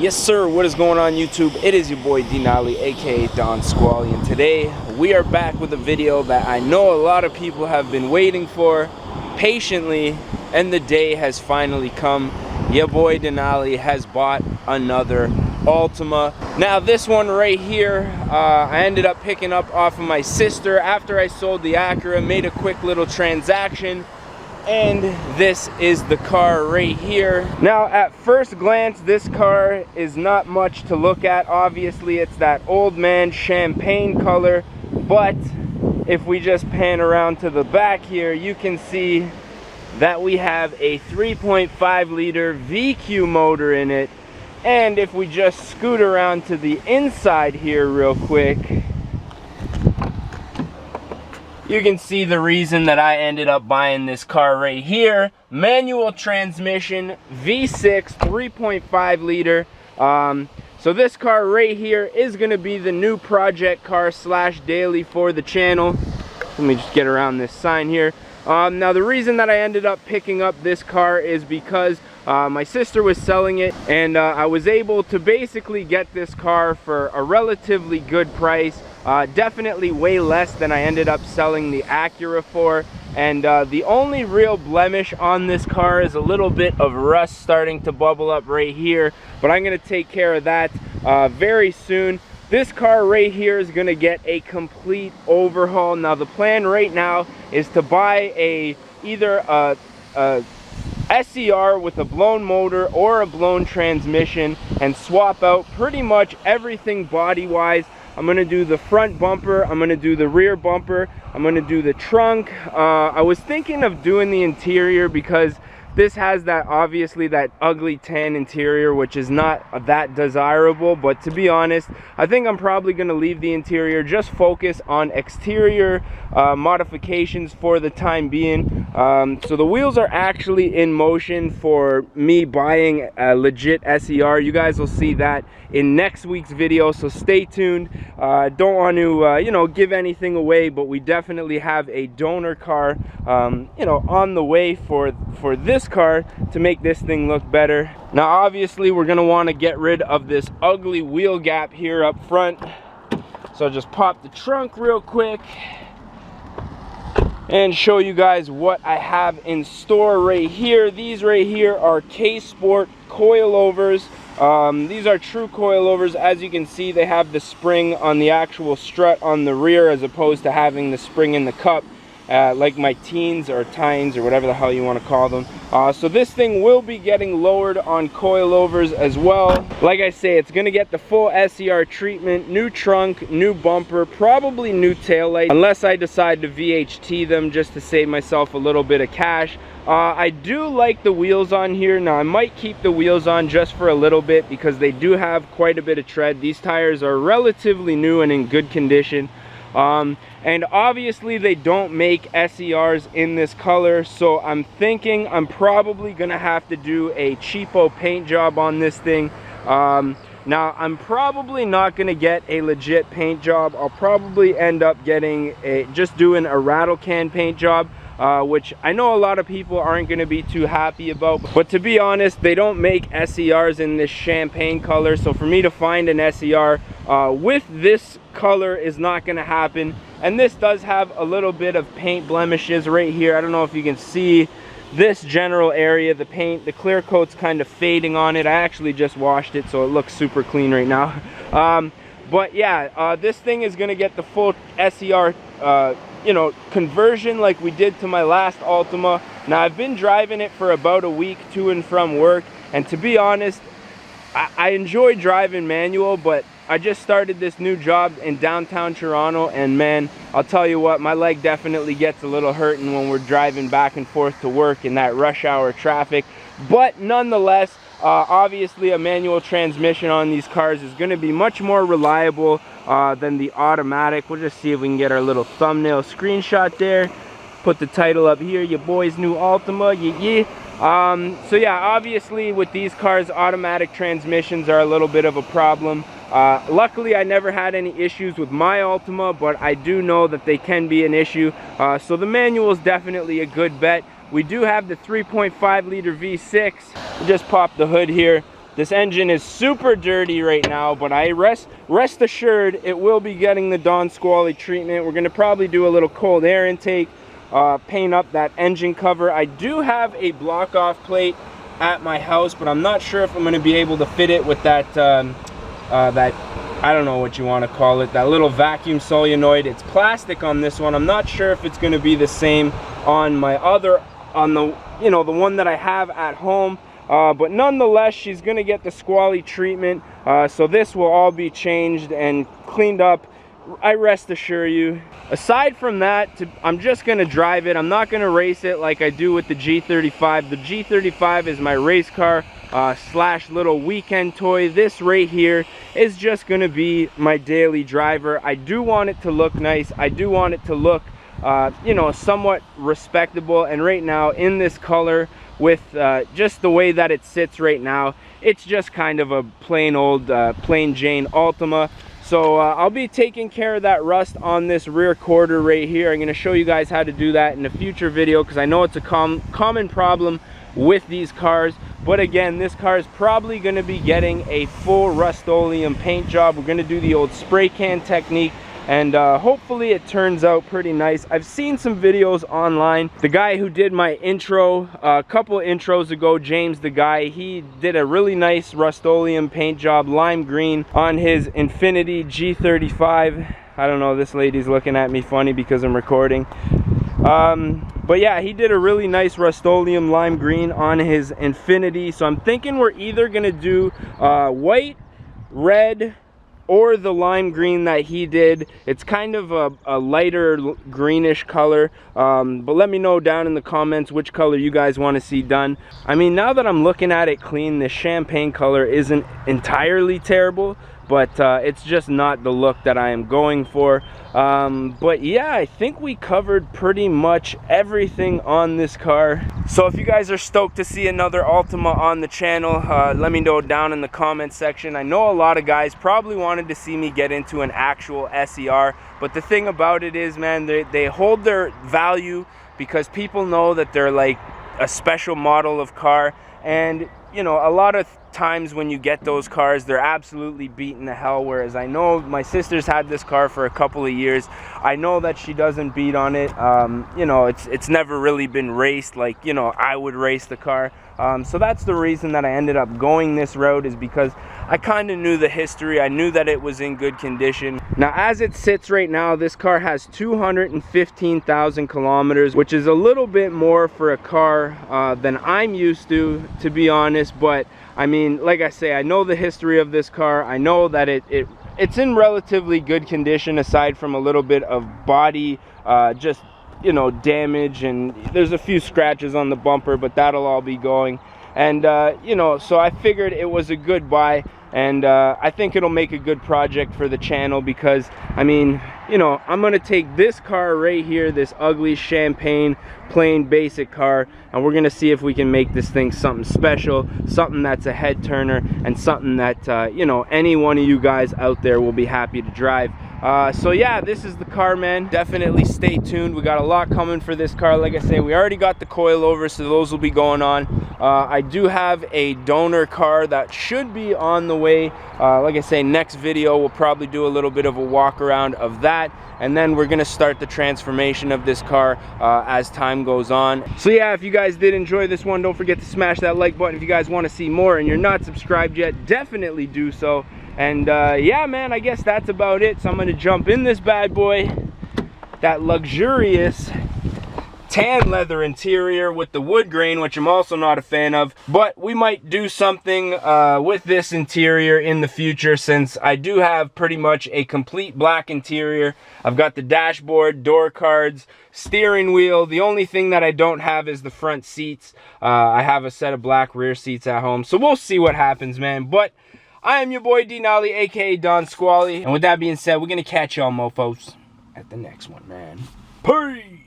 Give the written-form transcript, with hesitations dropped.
Yes sir, what is going on YouTube? It is your boy Denali, aka Don Squally, and today we are back with a video that I know a lot of people have been waiting for patiently, and the day has finally come. Your boy Denali has bought another Altima. Now this one right here, I ended up picking up off of my sister after I sold the Acura, made a quick little transaction. And this is the car right here. Now at first glance, this car is not much to look at. Obviously it's that old man champagne color, but if we just pan around to the back here, you can see that we have a 3.5 liter VQ motor in it. And if we just scoot around to the inside here real quick, you can see the reason that I ended up buying this car right here. Manual transmission, V6, 3.5 liter. So this car right here is going to be the new project car slash daily for the channel. Let me just get around this sign here. Now the reason that I ended up picking up this car is because my sister was selling it, and I was able to basically get this car for a relatively good price. Definitely way less than I ended up selling the Acura for. And the only real blemish on this car is a little bit of rust starting to bubble up right here, but I'm going to take care of that very soon. This car right here is going to get a complete overhaul. Now the plan right now is to buy either a SCR with a blown motor or a blown transmission and swap out pretty much everything body wise. I'm going to do the front bumper, I'm going to do the rear bumper, I'm going to do the trunk. I was thinking of doing the interior because this has that, obviously, that ugly tan interior, which is not that desirable. But to be honest, I think I'm probably going to leave the interior, just focus on exterior modifications for the time being. So the wheels are actually in motion for me buying a legit SER. You guys will see that in next week's video, so stay tuned. Don't want to you know, give anything away, but we definitely have a donor car you know, on the way for this car to make this thing look better. Now obviously we're going to want to get rid of this ugly wheel gap here up front, so I'll just pop the trunk real quick and show you guys what I have in store right here. These right here are K-Sport coilovers. These are true coilovers. As you can see, they have the spring on the actual strut on the rear as opposed to having the spring in the cup, like my teens or tines or whatever the hell you want to call them. So this thing will be getting lowered on coilovers as well. Like I say, it's going to get the full SCR treatment, new trunk, new bumper, probably new taillight, unless I decide to VHT them just to save myself a little bit of cash. I do like the wheels on here. Now I might keep the wheels on just for a little bit because they do have quite a bit of tread. These tires are relatively new and in good condition. And obviously they don't make SERs in this color, so I'm thinking I'm probably gonna have to do a cheapo paint job on this thing. Now I'm probably not gonna get a legit paint job. I'll probably end up getting just doing a rattle can paint job, which I know a lot of people aren't going to be too happy about. But to be honest, they don't make SERs in this champagne color, so for me to find an SER with this color is not going to happen. And this does have a little bit of paint blemishes right here. I don't know if you can see this general area. The paint, the clear coat's kind of fading on it. I actually just washed it, so it looks super clean right now. But yeah, this thing is going to get the full SER you know, conversion like we did to my last Altima. Now I've been driving it for about a week to and from work, and to be honest, I enjoy driving manual, but I just started this new job in downtown Toronto, and man, I'll tell you what, my leg definitely gets a little hurting when we're driving back and forth to work in that rush hour traffic. But nonetheless, obviously a manual transmission on these cars is going to be much more reliable than the automatic. We'll just see if we can get our little thumbnail screenshot there. Put the title up here, your boy's new Altima, so yeah, obviously with these cars, automatic transmissions are a little bit of a problem. Luckily I never had any issues with my Altima, but I do know that they can be an issue. So the manual is definitely a good bet. We do have the 3.5 liter V6. Just pop the hood here. This engine is super dirty right now, but I rest assured it will be getting the Dawn Squally treatment. We're gonna probably do a little cold air intake, paint up that engine cover. I do have a block off plate at my house, but I'm not sure if I'm gonna be able to fit it with that, that, I don't know what you wanna call it, that little vacuum solenoid. It's plastic on this one. I'm not sure if it's gonna be the same on my other, on the, you know, the one that I have at home. But nonetheless, she's gonna get the Squally treatment, so this will all be changed and cleaned up, I rest assure you. Aside from that, I'm just gonna drive it. I'm not gonna race it like I do with the G35. The G35 is my race car slash little weekend toy. This right here is just gonna be my daily driver. I do want it to look nice. I do want it to look you know, somewhat respectable, and right now in this color with just the way that it sits right now, it's just kind of a plain old plain Jane Altima. So I'll be taking care of that rust on this rear quarter right here. I'm going to show you guys how to do that in a future video, because I know it's a common problem with these cars. But again, this car is probably going to be getting a full Rust-Oleum paint job. We're going to do the old spray can technique, and hopefully it turns out pretty nice. I've seen some videos online. The guy who did my intro a couple intros ago, James the guy, he did a really nice Rust-Oleum paint job, lime green, on his Infiniti G35. I don't know, this lady's looking at me funny because I'm recording. But yeah, he did a really nice Rust-Oleum lime green on his Infiniti. So I'm thinking we're either gonna do white, red, or the lime green that he did. It's kind of a lighter greenish color, but let me know down in the comments which color you guys want to see done. I mean, now that I'm looking at it clean, the champagne color isn't entirely terrible, but it's just not the look that I am going for. But yeah, I think we covered pretty much everything on this car. So if you guys are stoked to see another Altima on the channel, let me know down in the comment section. I know a lot of guys probably wanted to see me get into an actual SER, but the thing about it is, man, they hold their value because people know that they're like a special model of car. And you know, a lot of times when you get those cars, they're absolutely beaten to hell. Whereas I know my sister's had this car for a couple of years. I know that she doesn't beat on it. You know, it's never really been raced like, you know, I would race the car. So that's the reason that I ended up going this route, is because I kind of knew the history. I knew that it was in good condition. Now, as it sits right now, this car has 215,000 kilometers, which is a little bit more for a car than I'm used to be honest. But I mean, like I say, I know the history of this car. I know that it's in relatively good condition, aside from a little bit of body just, you know, damage, and there's a few scratches on the bumper, but that'll all be going. And you know, so I figured it was a good buy, and I think it'll make a good project for the channel, because I mean, you know, I'm gonna take this car right here, this ugly champagne plain basic car, and we're gonna see if we can make this thing something special, something that's a head turner, and something that you know, any one of you guys out there will be happy to drive. So yeah, this is the car, man. Definitely stay tuned. We got a lot coming for this car. Like I say, we already got the coilovers, so those will be going on. I do have a donor car that should be on the way. Like I say, next video we'll probably do a little bit of a walk around of that, and then we're gonna start the transformation of this car as time goes on. So yeah, if you guys did enjoy this one, don't forget to smash that like button. If you guys want to see more and you're not subscribed yet, definitely do so. And yeah, man, I guess that's about it. So I'm gonna jump in this bad boy, that luxurious tan leather interior with the wood grain, which I'm also not a fan of, but we might do something with this interior in the future, since I do have pretty much a complete black interior. I've got the dashboard, door cards, steering wheel. The only thing that I don't have is the front seats. I have a set of black rear seats at home, so we'll see what happens, man. But I am your boy D Nolly, aka Dawn Squally, and with that being said, we're gonna catch y'all mofos at the next one, man. Peace.